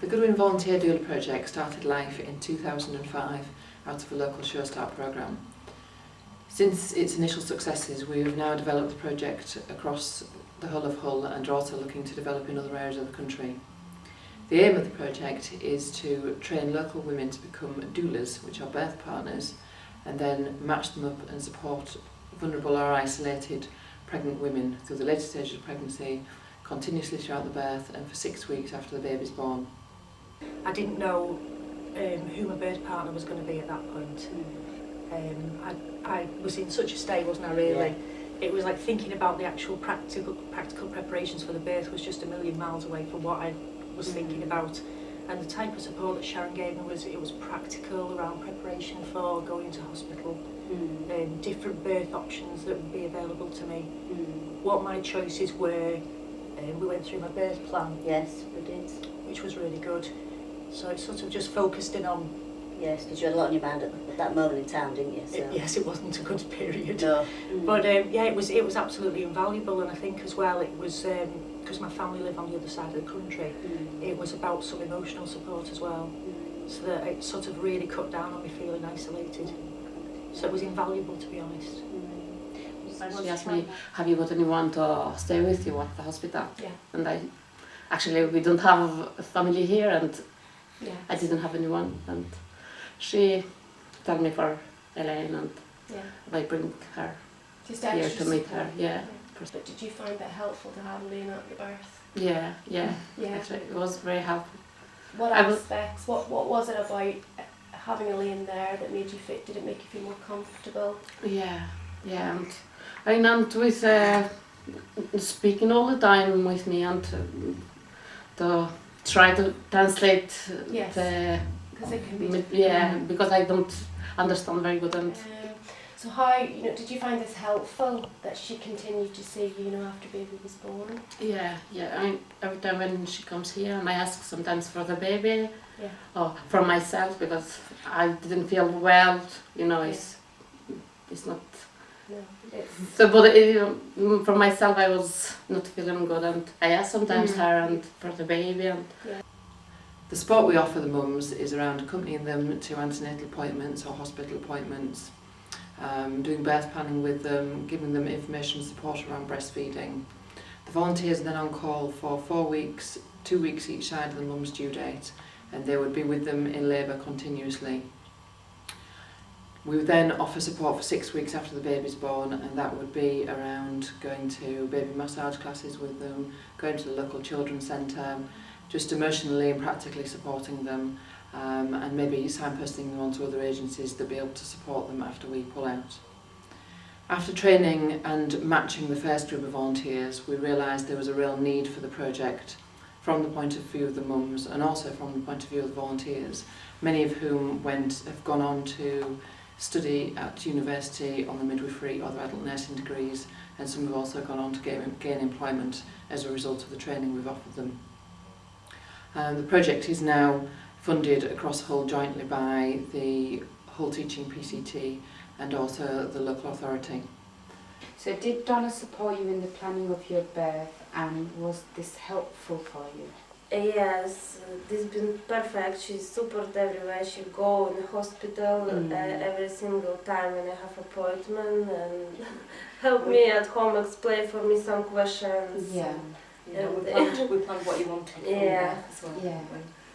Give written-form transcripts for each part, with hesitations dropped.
The Goodwin Volunteer Doula Project started life in 2005 out of a local Show Start programme. Since its initial successes, we have now developed the project across the whole of Hull and are also looking to develop in other areas of the country. The aim of the project is to train local women to become doulas, which are birth partners, and then match them up and support vulnerable or isolated pregnant women through the later stages of pregnancy, continuously throughout the birth and for 6 weeks after the baby's born. I didn't know who my birth partner was going to be at that point. I was in such a state, wasn't I, really? Yeah. It was like thinking about the actual practical preparations for the birth was just a million miles away from what I was thinking about. And the type of support that Sharon gave me was practical around preparation for going to hospital, different birth options that would be available to me, what my choices were. We went through my birth plan. Yes, we did. Which was really good. So it sort of just focused in on... Yes, because you had a lot on your mind at that moment in time, didn't you? So. Yes, it wasn't a good period. No. But yeah, it was absolutely invaluable, and I think as well it was, because my family live on the other side of the country, it was about some emotional support as well, so that it sort of really cut down on me feeling isolated. So it was invaluable, to be honest. She asked me, have you got anyone to stay with you at the hospital? Yeah. And actually we don't have a family here, and yeah. I didn't have anyone, and she told me for Elaine, and I bring her here to meet her. Yeah. But did you find that helpful to have Elaine at the birth? Yeah. Actually, it was very helpful. What aspects? What was it about having Elaine there that made you feel? Did it make you feel more comfortable? Yeah, and with speaking all the time with me, and to try to translate the. Because it can be because I don't understand very good. And so how, did you find this helpful that she continued to see you, after baby was born? Yeah. I mean, every time when she comes here, and I ask sometimes for the baby, or for myself, because I didn't feel well. It's not. No, so, but for myself, I was not feeling good, and I ask sometimes her and for the baby. And the support we offer the mums is around accompanying them to antenatal appointments or hospital appointments, doing birth planning with them, giving them information and support around breastfeeding. The volunteers are then on call for 4 weeks, 2 weeks each side of the mum's due date, and they would be with them in labour continuously. We would then offer support for 6 weeks after the baby's born, and that would be around going to baby massage classes with them, going to the local children's centre, just emotionally and practically supporting them, and maybe signposting them onto other agencies to be able to support them after we pull out. After training and matching the first group of volunteers, we realised there was a real need for the project from the point of view of the mums and also from the point of view of the volunteers, many of whom have gone on to study at university on the midwifery or the adult nursing degrees, and some have also gone on to gain employment as a result of the training we've offered them. The project is now funded across Hull jointly by the Hull Teaching PCT and also the local authority. So did Donna support you in the planning of your birth, and was this helpful for you? Yes, this has been perfect. She supports everywhere. She go in the hospital every single time when I have appointment, and help me at home, explain for me some questions. Yeah. We planned what you wanted. Yeah. As well. Yeah.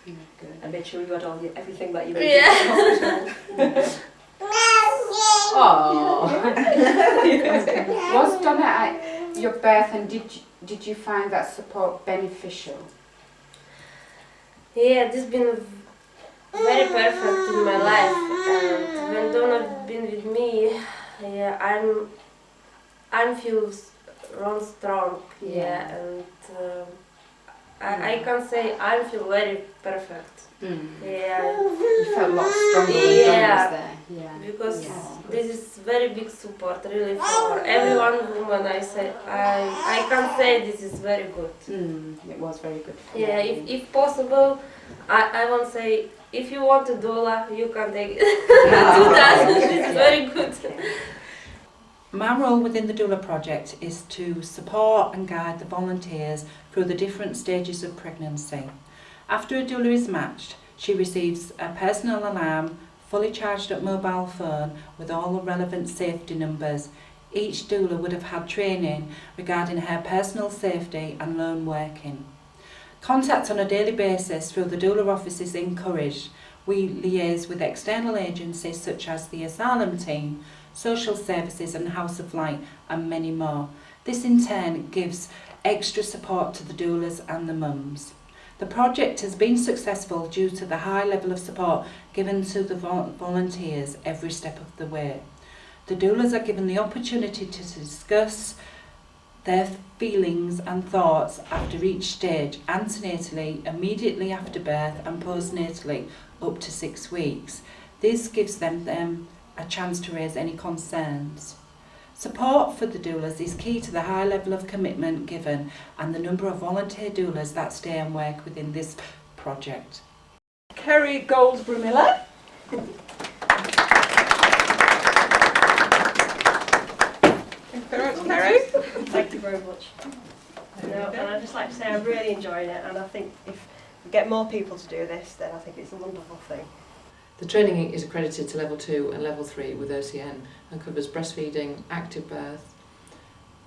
Good. And made sure you had everything that you wanted. Yeah. Oh. Was Donna at your birth, and did you find that support beneficial? Yeah, this has been very perfect in my life, and when Donna been with me, I'm feel strong. And I can say I feel very perfect. Yeah. You felt a lot stronger when Donna was there. Yeah. Because this is very big support, really, for everyone woman. I can say this is very good. It was very good. Yeah, if possible, I won't say if you want a doula, you can take it. Do that. This is very good. My role within the Doula Project is to support and guide the volunteers through the different stages of pregnancy. After a doula is matched, she receives a personal alarm, fully charged up mobile phone with all the relevant safety numbers. Each doula would have had training regarding her personal safety and lone working. Contact on a daily basis through the doula office is encouraged. We liaise with external agencies such as the Asylum Team, Social Services and House of Light and many more. This in turn gives extra support to the doulas and the mums. The project has been successful due to the high level of support given to the volunteers every step of the way. The doulas are given the opportunity to discuss their feelings and thoughts after each stage, antenatally, immediately after birth and postnatally up to 6 weeks. This gives them a chance to raise any concerns. Support for the doulas is key to the high level of commitment given and the number of volunteer doulas that stay and work within this project. Kerry Goldsborough-Miller. Kerry. Thank you very much. And I'd just like to say I'm really enjoying it, and I think if we get more people to do this, then I think it's a wonderful thing. The training is accredited to level 2 and level 3 with OCN and covers breastfeeding, active birth,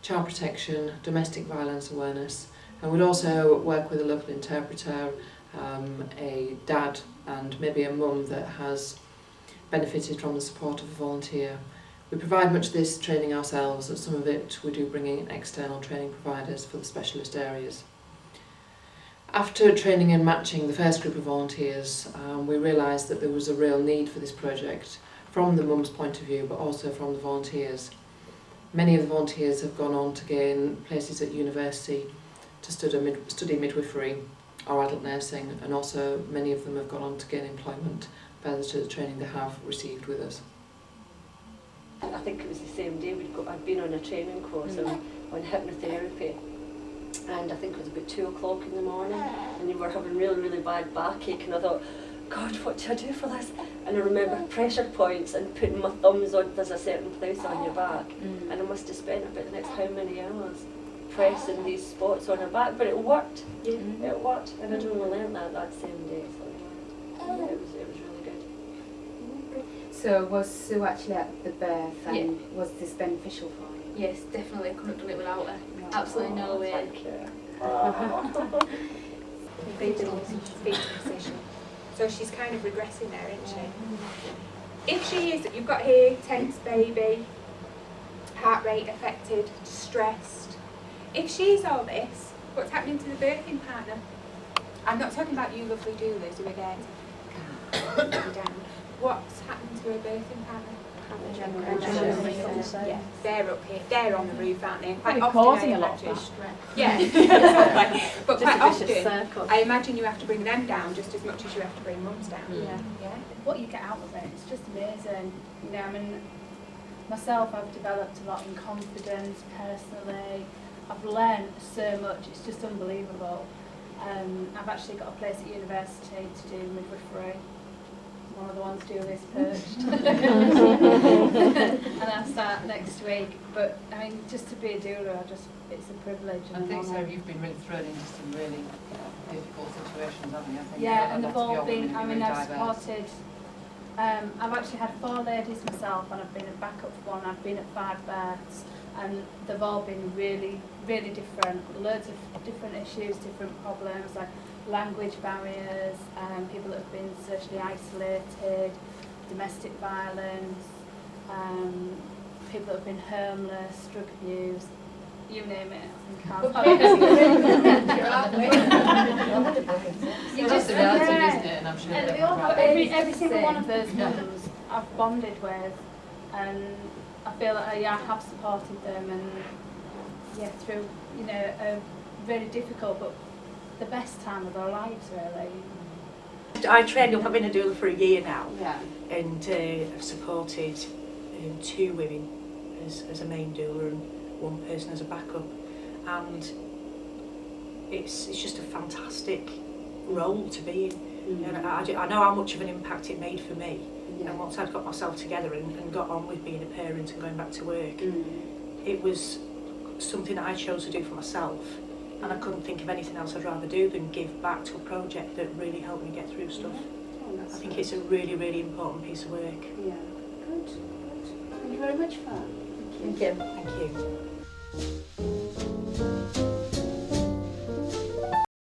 child protection, domestic violence awareness, and we'd also work with a local interpreter, a dad and maybe a mum that has benefited from the support of a volunteer. We provide much of this training ourselves, and some of it we do bring in external training providers for the specialist areas. After training and matching the first group of volunteers, we realised that there was a real need for this project from the mum's point of view, but also from the volunteers. Many of the volunteers have gone on to gain places at university to study midwifery or adult nursing, and also many of them have gone on to gain employment further to the training they have received with us. I think it was the same day I'd been on a training course on hypnotherapy, and I think it was about 2 o'clock in the morning, and you were having really bad backache, and I thought, God, what do I do for this? And I remember pressure points and putting my thumbs on, there's a certain place on your back, and I must have spent about the next how many hours pressing these spots on her back, but it worked. It worked, and I'd only learned that same day, so yeah, it was really good. So was Sue actually at the birth, and was this beneficial for you? Yes, definitely. Couldn't have done it without her. Absolutely no way. Thank you. Fetal position. So she's kind of regressing there, isn't she? If she is, you've got here tense baby, heart rate affected, stressed. If she's all this, what's happening to the birthing partner? I'm not talking about you lovely doulas who are there to calm you down. What's happening to her birthing partner? Yeah, they're up here, they're on the roof, aren't they? Quite often causing I a lot of imagine, stress. yeah, exactly. But Just quite a vicious circle. often, I imagine you have to bring them down just as much as you have to bring mums down. Yeah. What you get out of it, it's just amazing. You know, I mean, myself, I've developed a lot in confidence personally. I've learned so much, it's just unbelievable. I've actually got a place at university to do midwifery. One of the ones doing this perched. And I start next week. But I mean, just to be a doula, it's a privilege. I think so. You've been really thrown into some really difficult situations, haven't you? I think yeah, and they've all been. I mean, I've supported. I've actually had 4 ladies myself, and I've been a backup for one. I've been at 5 births, and they've all been really different. Loads of different issues, different problems, like language barriers, people that have been socially isolated, domestic violence, people that have been homeless, drug abuse, you name it. That's the reality, isn't it? And I'm sure and we all have every single one of those mums I've bonded with, and I feel that I have supported them, and through a very difficult but the best time of their lives, really. I trained up, I've been a doula for a year now, and I've supported 2 women as a main doula and 1 person as a backup, and it's just a fantastic role to be in. And I know how much of an impact it made for me, and once I'd got myself together and got on with being a parent and going back to work, it was something that I chose to do for myself, and I couldn't think of anything else I'd rather do than give back to a project that really helped me get through stuff. I think it's a really, really important piece of work. Yeah, good. Thank you very much for that. Thank you. Thank you.